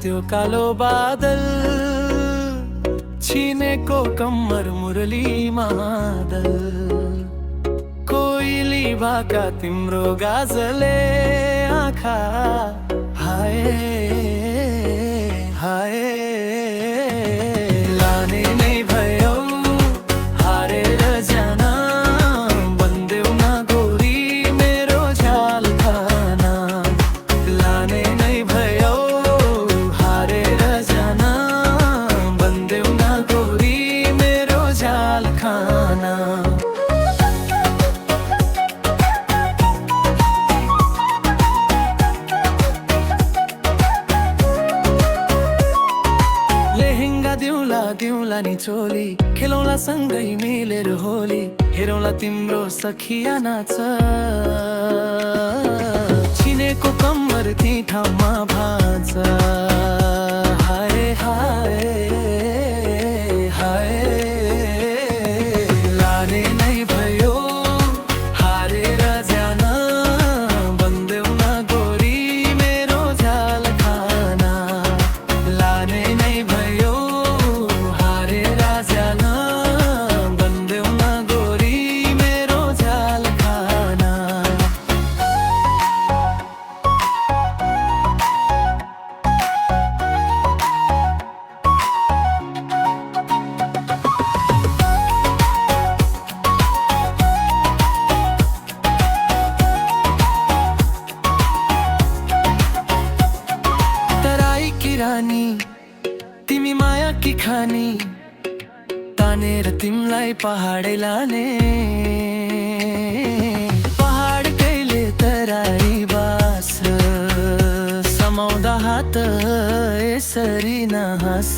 त्यो कालो बादल छीनेको कम्मर मुरली मादल कोइली भाका तिम्रो गाजले आँखा हाय हाय लाने नै भयो हारेर जान बन्देऊ न गोरी मेरो झ्याल खाना लाने नै भयो हारेर जान बन्देऊ न गोरी मेरो झ्याल खाना दिउँला नि चोली खेलौँला सँगै मिलेर होली हेरौँला तिम्रो सखिया नाच छिनेको कम्मर ती ठाउँमा भाँच हाय हाय हाय लाने नै भयो हारेर जान बन्देऊ न गोरी मेरो झ्याल खाना लाने नै भयो रानी तिमी माया की खानी तानेर तिमलाई पहाडै लाने पहाड कहिले तराई बास समाउँदा हात यसरी नहाँस